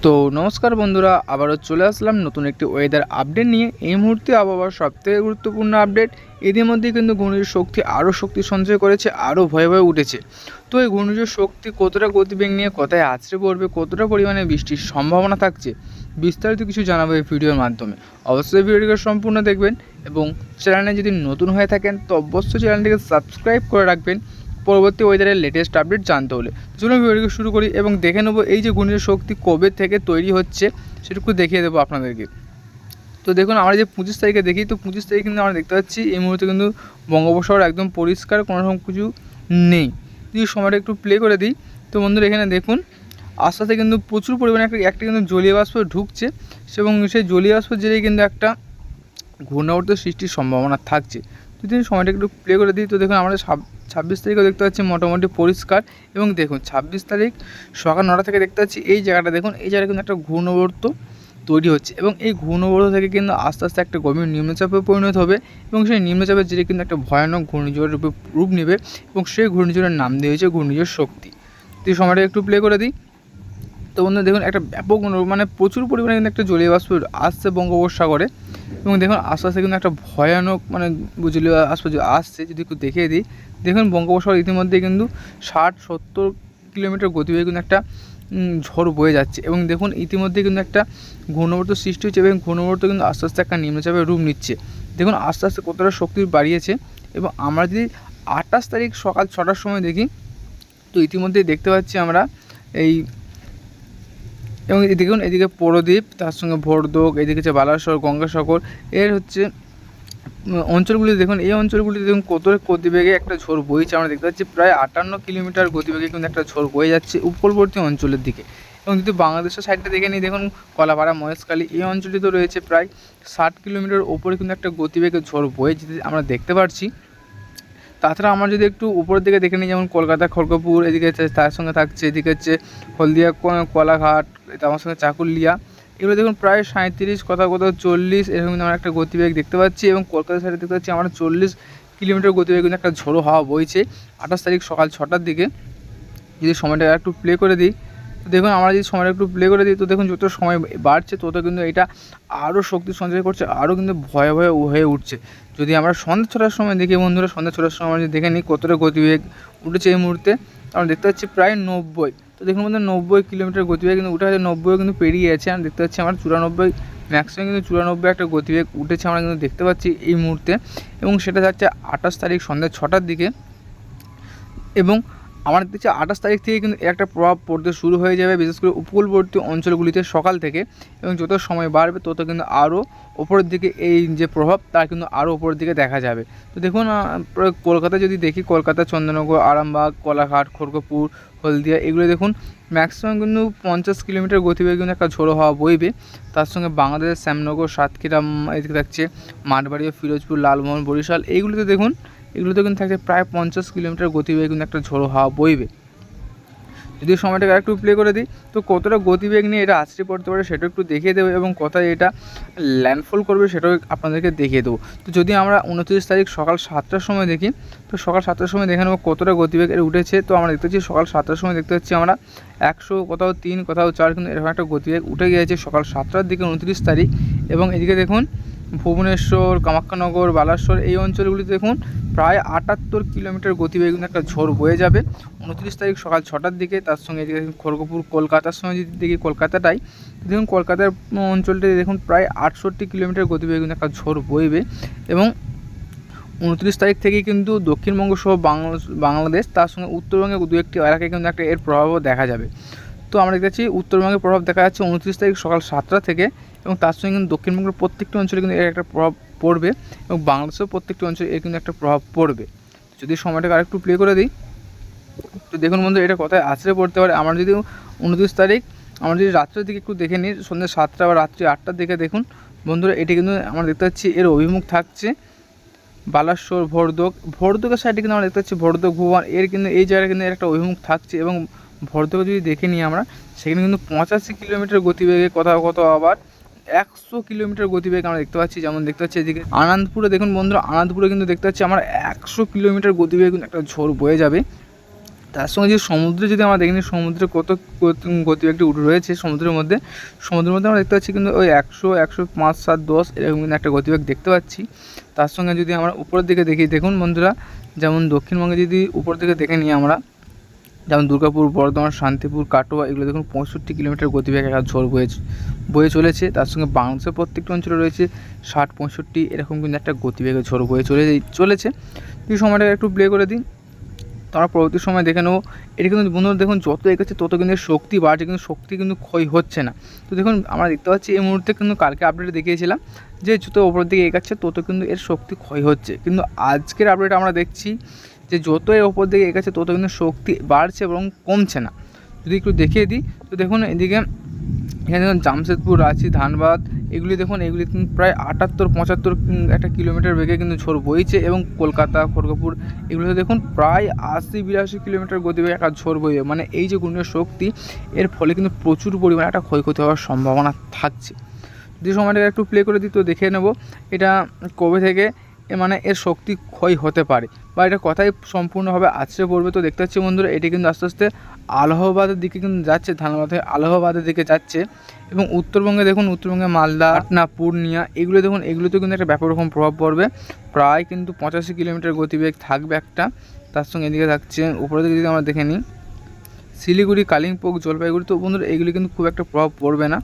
তো নমস্কার বন্ধুরা, আবারও চলে আসলাম নতুন একটি ওয়েদার আপডেট নিয়ে। এই মুহূর্তে আবহাওয়ার সবথেকে গুরুত্বপূর্ণ আপডেট। এদের মধ্যে কিন্তু ঘূর্ণিঝড় শক্তি আরও শক্তি সঞ্চয় করেছে, আরও ভয়ে ভয়ে উঠেছে। তো এই ঘূর্ণিঝড় শক্তি কতটা গতিবেগ নিয়ে কোথায় আছড়ে পড়বে, কতটা পরিমাণে বৃষ্টির সম্ভাবনা থাকছে, বিস্তারিত কিছু জানাবো এই ভিডিওর মাধ্যমে। অবশ্যই ভিডিওটিকে সম্পূর্ণ দেখবেন এবং চ্যানেলে যদি নতুন হয়ে থাকেন তো অবশ্যই চ্যানেলটিকে সাবস্ক্রাইব করে রাখবেন পরবর্তী ওয়েদারের লেটেস্ট আপডেট জানতে হলে। চলুন ভিডিওকে শুরু করি এবং দেখে নেবো এই যে ঘূর্ণিঝড় শক্তি কবে থেকে তৈরি হচ্ছে সেটুকু দেখিয়ে দেবো আপনাদেরকে। তো দেখুন, আমরা যে 25 তারিখে দেখি, তো 25 তারিখে কিন্তু আমরা দেখতে পাচ্ছি এই মুহূর্তে কিন্তু বঙ্গোপসাগর একদম পরিষ্কার, কোনো রকম কিছু নেই। যদি সময়টা একটু প্লে করে দিই তো বন্ধুরা এখানে দেখুন আস্তে আস্তে কিন্তু প্রচুর পরিমাণে একটা কিন্তু জলীয় বাষ্প ঢুকছে এবং সেই জলীয় বাষ্পের জেরেই কিন্তু একটা ঘূর্ণাবর্ত সৃষ্টির সম্ভাবনা থাকছে। যদি সময়টা একটু প্লে করে দিই তো দেখুন আমরা 26 তারিখেও দেখতে পাচ্ছি মোটামুটি পরিষ্কার। এবং দেখুন 26 তারিখ সকাল 9টা থেকে দেখতে পাচ্ছি এই জায়গাটা, দেখুন এই জায়গায় কিন্তু একটা ঘূর্ণাবর্ত তৈরি হচ্ছে এবং এই ঘূর্ণাবর্ত থেকে কিন্তু আস্তে আস্তে একটা গভীর নিম্নচাপে পরিণত হবে এবং সেই নিম্নচাপের জেরে কিন্তু একটা ভয়ানক ঘূর্ণিঝড়ের রূপ নেবে এবং সেই ঘূর্ণিঝড়ের নাম দিয়ে হয়েছে ঘূর্ণিঝড় শক্তি। তো এই সময়টা একটু প্লে করে দিই তো বন্ধু দেখুন একটা ব্যাপক মানে প্রচুর পরিমাণে কিন্তু একটা জলীয় বাষ্প আসছে বঙ্গোপসাগরে এবং দেখুন আস্তে আস্তে কিন্তু একটা ভয়ানক জলীয় বাষ্প আসছে। যদি একটু দেখিয়ে দিই, দেখুন বঙ্গোপসাগর ইতিমধ্যে কিন্তু 60-70 কিলোমিটার গতিবেগে কিন্তু একটা ঝড় বয়ে যাচ্ছে এবং দেখুন ইতিমধ্যে কিন্তু একটা ঘূর্ণাবর্ত সৃষ্টি হচ্ছে এবং ঘূর্ণাবর্ত কিন্তু আস্তে আস্তে একটা নিম্নচাপের রূপ নিচ্ছে। দেখুন আস্তে আস্তে কতটা শক্তি বাড়িয়েছে। এবং আমরা যদি 28 তারিখ সকাল 6টার সময় দেখি তো ইতিমধ্যেই দেখতে পাচ্ছি আমরা এই এবং দেখুন এদিকে পরদ্বীপ, তার সঙ্গে ভোরদোগ, এদিকে হচ্ছে বালাসর, গঙ্গাসাগর, এর হচ্ছে অঞ্চলগুলি দেখুন। এই অঞ্চলগুলিতে দেখুন কত গতিবেগে একটা ঝড় বইছে। আমরা দেখতে পাচ্ছি প্রায় 58 কিলোমিটার গতিবেগে কিন্তু একটা ঝড় বয়ে যাচ্ছে উপকূলবর্তী অঞ্চলের দিকে। এবং যদি বাংলাদেশের সাইডটা দেখে নিই, দেখুন কলাপাড়া, মহেশখালী এই অঞ্চলটি তো রয়েছে প্রায় 60 কিলোমিটার ওপরে কিন্তু একটা গতিবেগে ঝড় বয়ে যেতে আমরা দেখতে পাচ্ছি। তাছাড়া আমরা যদি একটু উপরের দিকে দেখে নিই, যেমন কলকাতা, খড়গপুর, এদিকে তার সঙ্গে থাকছে এদিকে হচ্ছে হলদিয়া, কোলাঘাট, তার সঙ্গে চাকুলিয়া, এগুলো দেখুন প্রায় 37, কোথাও 40 এরকম কিন্তু আমরা একটা গতিবেগ দেখতে পাচ্ছি। এবং কলকাতা সাইডে দেখতে পাচ্ছি আমরা 40 কিলোমিটার গতিবেগে কিন্তু একটা ঝোড়ো হাওয়া বইছে 28 তারিখ সকাল 6টার দিকে। যদি সময়টা একটু প্লে করে দিই তো দেখুন আমরা যদি সময়টা একটু প্লে করে দিই তো দেখুন যত সময় বাড়ছে তত কিন্তু এটা আরও শক্তি সঞ্চয় করছে, আরও কিন্তু ভয়ে ভয়ে হয়ে উঠছে। যদি আমরা সন্ধ্যা 6টার সময় দেখি বন্ধুরা, সন্ধ্যা 6টার সময় আমরা যদি দেখে নিই কতটা গতিবেগ উঠেছে এই মুহূর্তে, আমরা দেখতে পাচ্ছি প্রায় 90। তো দেখুন বন্ধু 90 কিলোমিটার গতিবেগ কিন্তু উঠে আছে, 90 কিন্তু পেরিয়ে গেছে। আমরা দেখতে পাচ্ছি আমরা 94, ম্যাক্সিমাম কিন্তু 94 একটা গতিবেগ উঠেছে আমরা কিন্তু দেখতে পাচ্ছি এই মুহূর্তে। এবং সেটা যাচ্ছে 28 তারিখ সন্ধ্যা 6টার দিকে। এবং আমরা দেখছি 28 তারিখ থেকে কিন্তু একটা প্রভাব পড়তে শুরু হয়ে যাবে, বিশেষ করে উপকূলবর্তী অঞ্চলগুলিতে সকাল থেকে। এবং যত সময় বাড়বে তত কিন্তু আরও ওপরের দিকে এই যে প্রভাব তা কিন্তু আরও ওপরের দিকে দেখা যাবে। তো দেখুন কলকাতা যদি দেখি, কলকাতা, চন্দননগর, আরামবাগ, কোলাঘাট, খড়গপুর, হলদিয়া, এগুলো দেখুন ম্যাক্সিমাম কিন্তু 50 কিলোমিটার গতিবেগে কিন্তু একটা ঝোড়ো হাওয়া বইবে। তার সঙ্গে বাংলাদেশের শ্যামনগর, সাতক্ষীরা, এদিকে থাকছে মাঠবাড়ি, ফিরোজপুর, লালমোহন, বরিশাল, এইগুলোতে দেখুন এগুলোতে কিন্তু থাকছে প্রায় 50 কিলোমিটার গতিবেগে কিন্তু একটা ঝোড়ো হাওয়া বইবে। যদি সময়টাকে একটু প্লে করে দিই তো কতটা গতিবেগ নিয়ে এটা আছড়ে পড়তে পারে সেটাও একটু দেখিয়ে দেবো এবং কোথায় এটা ল্যান্ডফল করবে সেটাও আপনাদেরকে দেখিয়ে দেবো। তো যদি আমরা 29 তারিখ সকাল 7টার সময় দেখি তো সকাল 7টার সময় দেখে নেবো কতটা গতিবেগ এর উঠেছে। তো আমরা দেখতে পাচ্ছি সকাল 7টার সময় দেখতে পাচ্ছি আমরা 100, কোথাও 3, কোথাও 4 কিন্তু এরকম একটা গতিবেগ উঠে গিয়েছে সকাল 7টার দিকে 29 তারিখ। এবং এদিকে দেখুন ভুবনেশ্বর, কামাখ্যানগর, বালাসর এই অঞ্চলগুলিতে দেখুন প্রায় 78 কিলোমিটার গতিবেগে কিন্তু একটা ঝড় বয়ে যাবে 29 তারিখ সকাল 6টার দিকে। তার সঙ্গে এদিকে খড়গপুর, কলকাতার সঙ্গে যদি দেখি কলকাতাটাই দেখুন, কলকাতার অঞ্চলটাতে দেখুন প্রায় 68 কিলোমিটার গতিবেগে কিন্তু একটা ঝড় বইবে। এবং 29 তারিখ থেকেই কিন্তু দক্ষিণবঙ্গ সহ বাংলাদেশ, তার সঙ্গে উত্তরবঙ্গে দু একটি এলাকায় কিন্তু একটা এর প্রভাবও দেখা যাবে। তো আমরা দেখতে পাচ্ছি উত্তরবঙ্গের প্রভাব দেখা যাচ্ছে 29 তারিখ সকাল 7টা থেকে। এবং তার সঙ্গে কিন্তু দক্ষিণবঙ্গের প্রত্যেকটি অঞ্চলে কিন্তু এর একটা প্রভাব পড়বে এবং বাংলাদেশেও প্রত্যেকটি অঞ্চলে এর কিন্তু একটা প্রভাব পড়বে। যদি সময়টাকে আরেকটু প্লে করে দিই তো দেখুন বন্ধু এটা কোথায় আছড়ে পড়তে পারে। আমরা যদি 29 তারিখ আমরা যদি রাত্রের দিকে একটু দেখে নিই, সন্ধ্যা 7টা বা রাত্রি 8টার দিকে দেখুন বন্ধুরা, এটি কিন্তু আমরা দেখতে পাচ্ছি এর অভিমুখ থাকছে বালাসর, ভোরদোগের সাইডে কিন্তু আমরা দেখতে পাচ্ছি ভোরদোগ, ভুবন, এর কিন্তু এই জায়গায় কিন্তু এর একটা অভিমুখ থাকছে। এবং ভোরদোগে যদি দেখে নিই আমরা সেখানে কিন্তু 85 কিলোমিটার গতিবেগে, কোথাও কোথাও আবার 100 কিলোমিটার গতিবেগ আমরা দেখতে পাচ্ছি। যেমন দেখতে পাচ্ছি এদিকে আনন্দপুরে দেখুন বন্ধুরা, আনন্দপুরে কিন্তু দেখতে পাচ্ছি আমরা 100 কিলোমিটার গতিবেগে কিন্তু একটা ঝড় বয়ে যাবে। তার সঙ্গে যে সমুদ্রে যদি আমরা দেখি সমুদ্রে কত গতিবেগটি রয়েছে সমুদ্রের মধ্যে আমরা দেখতে পাচ্ছি কিন্তু ওই 100, 105, 7, 10 এরকম কিন্তু একটা গতিবেগ দেখতে পাচ্ছি। তার সঙ্গে যদি আমরা উপরের দিকে দেখি, দেখুন বন্ধুরা, যেমন দক্ষিণবঙ্গে যদি উপরের দিকে দেখে নিই আমরা, যেমন দুর্গাপুর, বর্ধমান, শান্তিপুর, কাটোয়া, এগুলো দেখুন 65 কিলোমিটার গতিবেগ একটা ঝড় বয়ে চলেছে। তার সঙ্গে বাংলাদেশের প্রত্যেকটি অঞ্চলে রয়েছে 60, 65 এরকম কিন্তু একটা গতিবেগে ঝড় বয়ে চলেছে। এই সময়টাকে একটু প্লে করে দিই, আমরা পরবর্তী সময় দেখে নেবো। এটা কিন্তু বন্ধুরা দেখুন যত এগোচ্ছে তত কিন্তু শক্তি বাড়ছে, কিন্তু শক্তি কিন্তু ক্ষয় হচ্ছে না। তো দেখুন আমরা দেখতে পাচ্ছি এই মুহূর্তে কিন্তু কালকে আপডেটে দেখিয়েছিলাম যে যত ওপরের দিকে এগাচ্ছে তত কিন্তু এর শক্তি ক্ষয় হচ্ছে, কিন্তু আজকের আপডেট আমরা দেখছি যে যত এর ওপর দিকে এগাচ্ছে তত কিন্তু শক্তি বাড়ছে এবং কমছে না। যদি একটু দেখিয়ে দিই তো দেখুন এদিকে এখানে দেখুন জামশেদপুর, রাঁচি, ধানবাদ, এগুলি দেখুন এগুলি কিন্তু প্রায় 78, 75 একটা কিলোমিটার বেগে কিন্তু ঝড় বইছে, এবং কলকাতা, খড়গপুর এগুলোতে দেখুন প্রায় 80, 82 কিলোমিটার গতিবেগে একটা ঝড় বইবে। মানে এই যে ঘূর্ণিঝড় শক্তি, এর ফলে কিন্তু প্রচুর পরিমাণে একটা ক্ষয়ক্ষতি হওয়ার সম্ভাবনা থাকছে। যদি সময়টাকে একটু প্লে করে দিই তো দেখে নেব এটা কবে থেকে মানে এর শক্তি ক্ষয় হতে পারে বা এটা কথাই সম্পূর্ণভাবে আছড়ে পড়বে। তো দেখতে পাচ্ছি বন্ধুরা এটি কিন্তু আস্তে আস্তে আলাহাবাদের দিকে কিন্তু যাচ্ছে, ধানবাদ হয়ে আলাহাবাদের দিকে যাচ্ছে, এবং উত্তরবঙ্গে দেখুন উত্তরবঙ্গে মালদা, পাটনা, পূর্ণিয়া এগুলো দেখুন এগুলোতেও কিন্তু একটা ব্যাপক রকম প্রভাব পড়বে। প্রায় কিন্তু 85 কিলোমিটার গতিবেগ থাকবে একটা। তার সঙ্গে এদিকে থাকছে উপরের দিকে যদি আমরা দেখে নিই শিলিগুড়ি, কালিম্পং, জলপাইগুড়ি, তো বন্ধুরা এগুলি কিন্তু খুব একটা প্রভাব পড়বে না,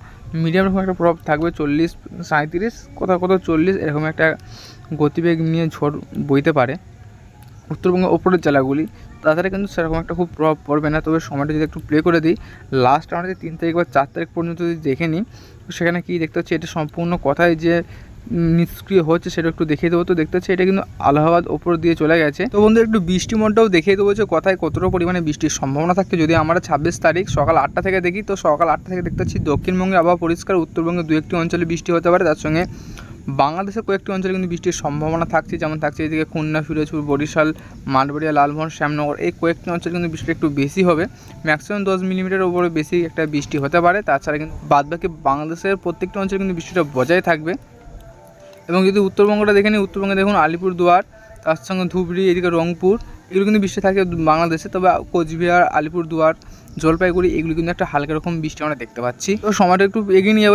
মিডিয়াম রকম একটা প্রভাব থাকবে। 40, 37 কোথাও 40 এরকম একটা গতিবেগ নিয়ে ঝড় বইতে পারে উত্তরবঙ্গের ওপরের জেলাগুলি। তাছাড়া কিন্তু সেরকম একটা খুব প্রভাব পড়বে না। তবে সময়টা যদি একটু প্লে করে দিই, লাস্ট আমরা যদি 3 তারিখ বা 4 তারিখ পর্যন্ত যদি দেখে নিই সেখানে কী দেখতে হচ্ছে, এটা সম্পূর্ণ কথায় যে নিষ্ক্রিয় হচ্ছে সেটা একটু দেখিয়ে দেবো। তো দেখতে হচ্ছে এটা কিন্তু আলাহাবাদ ওপর দিয়ে চলে গেছে। তো বন্ধু একটু বৃষ্টি মোডটাও দেখিয়ে দেবো যে কথায় কতটা পরিমাণে বৃষ্টির সম্ভাবনা থাকছে। যদি আমরা 26 তারিখ সকাল 8টা থেকে দেখি, তো সকাল 8টা থেকে দেখতে পাচ্ছি দক্ষিণবঙ্গে আবহাওয়া পরিষ্কার, উত্তরবঙ্গে 2-1টি অঞ্চলে বৃষ্টি হতে পারে। তার সঙ্গে বাংলাদেশের কয়েকটি অঞ্চলে কিন্তু বৃষ্টির সম্ভাবনা থাকছে, যেমন থাকছে এদিকে খুলনা, ফিরোজপুর, বরিশাল, মাঠবাড়িয়া, লালমোহন, শ্যামনগর, এই কয়েকটি অঞ্চলে কিন্তু বৃষ্টি একটু বেশি হবে, ম্যাক্সিমাম 10 মিলিমিটার উপরে বেশি একটা বৃষ্টি হতে পারে। তাছাড়া কিন্তু বাদবাকি বাংলাদেশের প্রত্যেকটি অঞ্চলে কিন্তু বৃষ্টিটা বজায় থাকবে। এবং যদি উত্তরবঙ্গটা দেখে নিই, উত্তরবঙ্গে দেখুন আলিপুরদুয়ার, তার সঙ্গে ধুবড়ি, এদিকে রংপুর, এগুলো কিন্তু বৃষ্টি থাকে বাংলাদেশে। তবে কোচবিহার, আলিপুরদুয়ার, জলপাইগুড়ি এগুলি কিন্তু একটা হালকা রকম বৃষ্টি আমরা দেখতে পাচ্ছি। তো সময়টা একটু এগিয়ে নিয়ে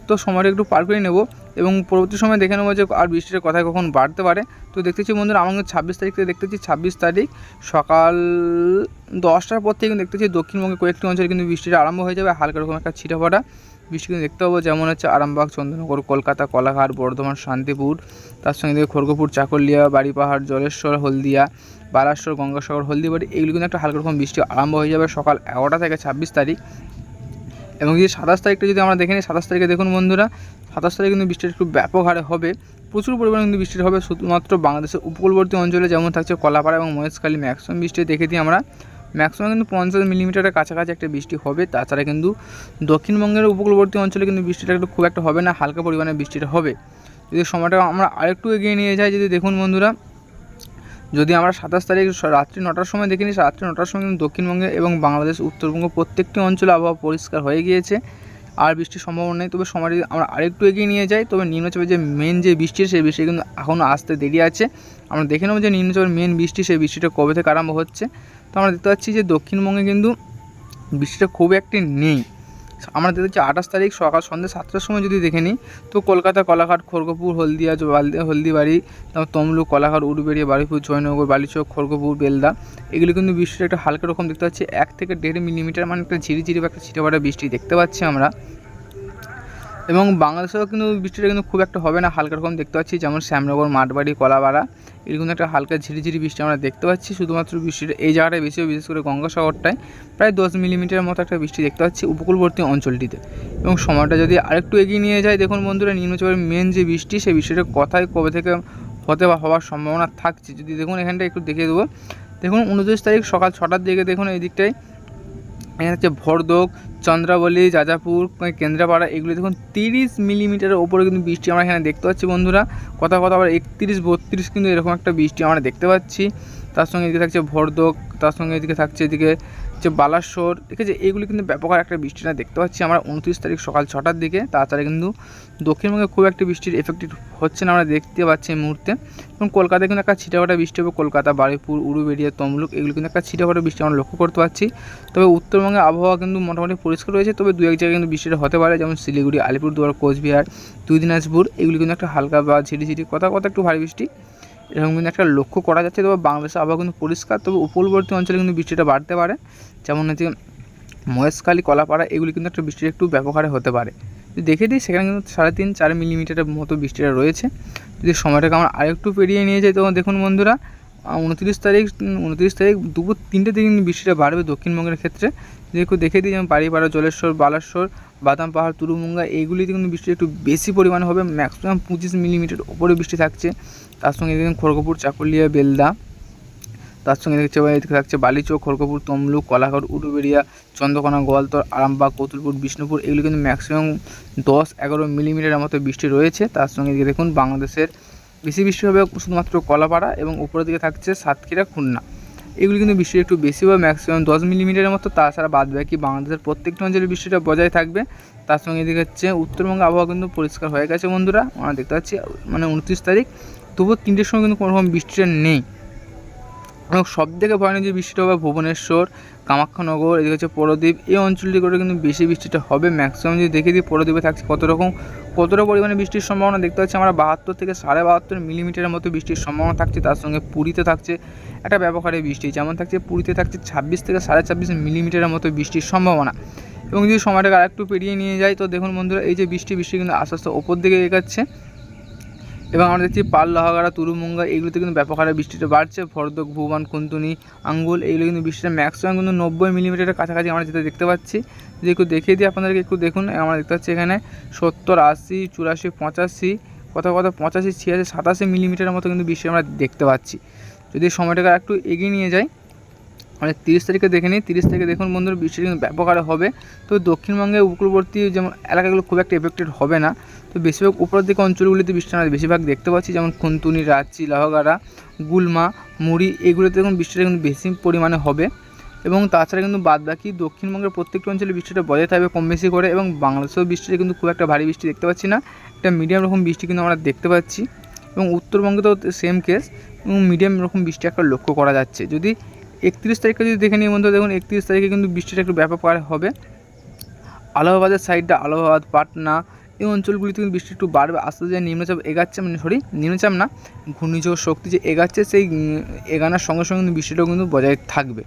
তো সময়টা একটু পার করে নেব, এবং পরবর্তী সময় দেখে নেবো যে আর বৃষ্টির কথায় কখন বাড়তে পারে। তো দেখতেছি বন্ধুরা আমাদের 26 তারিখ থেকে দেখতেছি 26 তারিখ সকাল 10টার পর থেকে দেখতেছি দক্ষিণবঙ্গে কয়েকটি অঞ্চলে কিন্তু বৃষ্টিটা আরম্ভ হয়ে যাবে, হালকা রকম একটা ছিটাফাটা বৃষ্টি কিন্তু দেখতে পাবো। যেমন হচ্ছে আরামবাগ, চন্দননগর, কলকাতা, কোলাঘাট, বর্ধমান, শান্তিপুর, তার সঙ্গে খড়গপুর, চাকুলিয়া, বাড়িপাহাড়, জলেশ্বর, হলদিয়া, বালাসর, গঙ্গাসাগর, হলদিবাড়ি এগুলো কিন্তু একটা হালকা রকম বৃষ্টি আরম্ভ হয়ে যাবে সকাল 11টা থেকে 26 তারিখ। এবং যদি 27 তারিখটা যদি আমরা দেখে নিই, 27 তারিখে দেখুন বন্ধুরা 27 তারিখে কিন্তু বৃষ্টিটা একটু ব্যাপক হারে হবে, প্রচুর পরিমাণে কিন্তু বৃষ্টি হবে শুধুমাত্র বাংলাদেশের উপকূলবর্তী অঞ্চলে, যেমন থাকছে কলাপাড়া এবং মহেশখালী। ম্যাক্সিমাম বৃষ্টি দেখে দিই আমরা, ম্যাক্সিমাম কিন্তু 50 মিলিমিটারের কাছাকাছি একটা বৃষ্টি হবে। তাছাড়া কিন্তু দক্ষিণবঙ্গের উপকূলবর্তী অঞ্চলে কিন্তু বৃষ্টিটা একটু খুব একটা হবে না, হালকা পরিমাণে বৃষ্টিটা হবে। যদি সময়টা আমরা আরেকটু এগিয়ে নিয়ে যাই, যদি দেখুন বন্ধুরা যদি আমরা 27 তারিখ রাত্রি 9টার সময় দেখে নিই, রাত্রি 9টার সময় কিন্তু দক্ষিণবঙ্গে এবং বাংলাদেশ উত্তরবঙ্গ প্রত্যেকটি অঞ্চলে আবহাওয়া পরিষ্কার হয়ে গিয়েছে, আর বৃষ্টির সম্ভাবনা নেই। তবে সময় যদি আমরা আরেকটু এগিয়ে নিয়ে যাই, তবে নিম্নচাপের যে মেন যে বৃষ্টি সেই বৃষ্টি কিন্তু এখনও আসতে দেরি আছে। আমরা দেখে নেব যে নিম্নচাপের মেন বৃষ্টি সেই বৃষ্টিটা কবে থেকে আরম্ভ হচ্ছে। তো আমরা দেখতে পাচ্ছি যে দক্ষিণবঙ্গে কিন্তু বৃষ্টিটা খুব একটি নেই। আমরা দেখতে পাচ্ছি 28 তারিখ সকাল সন্ধ্যে 7টার সময় যদি দেখে নিই, তো কলকাতা, কোলাঘাট, খড়গপুর, হলদিয়া, হলদিবাড়ি, তারপর তমলুক, কোলাঘাট, উলুবেড়িয়া, বারুইপুর, জয়নগর, বালিচক, খড়গপুর, বেলদা এগুলো কিন্তু বৃষ্টিটা একটা হালকা রকম দেখতে পাচ্ছি, 1 থেকে 1.5 মিলিমিটার মানে একটা ঝিরিঝিরি বা একটা ছিটেফাটা বৃষ্টি দেখতে পাচ্ছি আমরা। এবং বাংলাদেশেও কিন্তু বৃষ্টিটা কিন্তু খুব একটা হবে না, হালকা রকম দেখতে পাচ্ছি, যেমন শ্যামনগর, মাঠবাড়ি, কলাপাড়া এরকম একটা হালকা ঝিরিঝিরি বৃষ্টি আমরা দেখতে পাচ্ছি। শুধুমাত্র বৃষ্টিটা এই জায়গাটায় বেশি, বিশেষ করে গঙ্গাসাগরটায় প্রায় 10 মিলিমিটারের মতো একটা বৃষ্টি দেখতে পাচ্ছি উপকূলবর্তী অঞ্চলটিতে। এবং সময়টা যদি আরেকটু এগিয়ে নিয়ে যায়, দেখুন বন্ধুরা নিম্নচাপের মেন যে বৃষ্টি সেই বৃষ্টিটা কথায় কবে থেকে হতে বা হওয়ার সম্ভাবনা থাকছে, যদি দেখুন এখানটা একটু দেখিয়ে দেবো। দেখুন 29 তারিখ সকাল 6টার দিকে দেখুন এই দিকটায় এখানে হচ্ছে ভরদোক, চন্দ্রাবলী, যাজাপুর, কেন্দ্রাপাড়া এগুলি দেখুন 30 মিলিমিটারের ওপরে কিন্তু বৃষ্টি আমরা এখানে দেখতে পাচ্ছি বন্ধুরা। কথা আবার 31-32 কিন্তু এরকম একটা বৃষ্টি আমরা দেখতে পাচ্ছি। তার সঙ্গে এদিকে থাকছে ভরদোক, তার সঙ্গে এদিকে থাকছে এদিকে যে বালাসোর, ঠিক আছে, এইগুলি কিন্তু ব্যাপক একটা বৃষ্টিটা দেখতে পাচ্ছি আমরা 29 তারিখ সকাল 6টার দিকে। তাছাড়া কিন্তু দক্ষিণবঙ্গে খুব একটা বৃষ্টির এফেক্টেড হচ্ছে না আমরা দেখতে পাচ্ছি এই মুহূর্তে। এবং কলকাতায় কিন্তু একটা ছিটাফাটা বৃষ্টি হবে, কলকাতা, বারুইপুর, উলুবেড়িয়া, তমলুক, এগুলো কিন্তু একটা ছিটাফাটা বৃষ্টি আমরা লক্ষ্য করতে পারছি। তবে উত্তরবঙ্গে আবহাওয়া কিন্তু মোটামুটি পরিষ্কার রয়েছে, তবে দু এক জায়গায় কিন্তু বৃষ্টিটা হতে পারে, যেমন শিলিগুড়ি, আলিপুরদুয়ার, কোচবিহার, দিনাজপুর, এগুলি কিন্তু একটা হালকা বা ঝিরিঝিরি কথা একটু ভারী বৃষ্টি এরকম কিন্তু একটা লক্ষ্য করা যাচ্ছে। তবে বাংলাদেশের আবহাওয়া কিন্তু পরিষ্কার, তবে উপকূলবর্তী অঞ্চলে কিন্তু বৃষ্টিটা বাড়তে পারে, যেমন হচ্ছে মহেশখালী, কলাপাড়া, এগুলি কিন্তু একটা বৃষ্টি একটু ব্যাপক হারে হতে পারে। যদি দেখে দিই সেখানে কিন্তু 3.5-4 মিলিমিটারের মতো বৃষ্টিটা রয়েছে। যদি সময়টাকে আমরা আরেকটু পেরিয়ে নিয়ে যাই তখন দেখুন বন্ধুরা 29 তারিখ দুপুর 3টে থেকে কিন্তু বৃষ্টিটা বাড়বে দক্ষিণবঙ্গের ক্ষেত্রে। যদি একটু দেখে দিই, যেমন বাড়িপাড়া, জলেশ্বর, বালাসোর, বাদাম পাহাড়, তুরুমুঙ্গা, এইগুলিতে কিন্তু বৃষ্টি একটু বেশি পরিমাণে হবে, ম্যাক্সিমাম 25 মিলিমিটার ওপরে বৃষ্টি থাকছে। তার সঙ্গে দেখুন খড়গপুর, চাকুলিয়া, বেলদা, তার সঙ্গে এদিকে থাকছে বালিচক, খড়গপুর, তমলুক, কোলাঘাট, উলুবেড়িয়া, চন্দ্রকোনা, গোয়ালতর, আরামবাগ, কতুলপুর, বিষ্ণুপুর, এগুলি কিন্তু ম্যাক্সিমাম 10-11 মিলিমিটারের মতো বৃষ্টি রয়েছে। তার সঙ্গে এদিকে দেখুন বাংলাদেশের বেশি বৃষ্টি হবে শুধুমাত্র কলাপাড়া এবং উপরের দিকে থাকছে সাতক্ষীরা, খুলনা, এগুলি কিন্তু বৃষ্টি একটু বেশি হবে, ম্যাক্সিমাম 10 মিলিমিটারের মতো। তাছাড়া বাদবাকি বাংলাদেশের প্রত্যেকটা অঞ্চলে বৃষ্টিটা বজায় থাকবে। তার সঙ্গে এদিকে হচ্ছে উত্তরবঙ্গে আবহাওয়া কিন্তু পরিষ্কার হয়ে গেছে বন্ধুরা, আমরা দেখতে পাচ্ছি 29 তারিখ তবুও 3টের সময় কিন্তু কোনো রকম বৃষ্টিটা নেই। এবং সবথেকে ভয়ানক যে বৃষ্টিটা হবে ভুবনেশ্বর, কামাখ্যানগর, এদিকে হচ্ছে পরদ্বীপ, এই অঞ্চলটি করে কিন্তু বেশি বৃষ্টিটা হবে। ম্যাক্সিমাম যদি দেখে দিই পরদ্বীপে থাকছে কতটা পরিমাণে বৃষ্টির সম্ভাবনা দেখতে পাচ্ছি আমরা 72 থেকে 72.5 মিলিমিটারের মতো বৃষ্টির সম্ভাবনা থাকছে। তার সঙ্গে পুরীতে থাকছে একটা ব্যাপক হারে বৃষ্টি, যেমন থাকছে পুরীতে থাকছে 26 থেকে 26.5 মিলিমিটারের মতো বৃষ্টির সম্ভাবনা। এবং যদি সময়টাকে আরেকটু পেরিয়ে নিয়ে যাই তো দেখুন বন্ধুরা এই যে বৃষ্টি কিন্তু আস্তে আস্তে ওপর দিকে এগাচ্ছে। এবং আমরা দেখছি পাল, লোহাগাড়া, তুরুমুঙ্গা, এগুলোতে কিন্তু ব্যাপক হারে বৃষ্টিটা বাড়ছে। ভরদক, ভুবন, খুনতুনি, আঙ্গুল, এগুলো কিন্তু বৃষ্টিটা ম্যাক্সিমাম কিন্তু 90 মিলিমিটারের কাছাকাছি আমরা যেটা দেখতে পাচ্ছি। যদি একটু দেখিয়ে দিই আপনাদেরকে, একটু দেখুন, আমরা দেখতে পাচ্ছি এখানে 70, 80, 84, 85, কোথাও 85, 86, 87 মিলিমিটারের মতো কিন্তু বৃষ্টি আমরা দেখতে পাচ্ছি। যদি সময়টাকে একটু এগিয়ে নিয়ে যাই, মানে 30 তারিখে দেখে নিই, 30 তারিখে দেখুন বন্ধুরা বৃষ্টি কিন্তু ব্যাপক হারে হবে। তো দক্ষিণবঙ্গের উপকূলবর্তী যেমন এলাকাগুলো খুব একটা এফেক্টেড হবে না, তো বেশিরভাগ উপরের দিকে অঞ্চলগুলিতে বৃষ্টি আমরা বেশিরভাগ দেখতে পাচ্ছি, যেমন খুনতুনি, রাঁচি, লোহাগাড়া, গুলমা, মুড়ি, এগুলোতে দেখুন বৃষ্টিটা কিন্তু বেশি পরিমাণে হবে। এবং তাছাড়া কিন্তু বাদবাকি দক্ষিণবঙ্গের প্রত্যেকটা অঞ্চলে বৃষ্টিটা বজায় থাকবে কম বেশি করে। এবং বাংলাদেশেও বৃষ্টিটা কিন্তু খুব একটা ভারী বৃষ্টি দেখতে পাচ্ছি না, একটা মিডিয়াম রকম বৃষ্টি কিন্তু আমরা দেখতে পাচ্ছি। এবং উত্তরবঙ্গে তো সেম কেস, এবং মিডিয়াম রকম বৃষ্টি একটা লক্ষ্য করা যাচ্ছে। যদি 31 তারিখে যদি দেখে নিই বন্ধু, দেখুন 31 তারিখে কিন্তু বৃষ্টিটা একটু ব্যাপক হবে। আলাহাবাদের সাইডটা, আলাহাবাদ, পাটনা, এই অঞ্চলগুলিতে কিন্তু বৃষ্টি একটু বাড়বে। আস্তে যে নিম্নচাপ এগাচ্ছে, ঘূর্ণিঝড় শক্তি যে এগাচ্ছে, সেই এগানোর সঙ্গে সঙ্গে কিন্তু বৃষ্টিটাও কিন্তু বজায় থাকবে।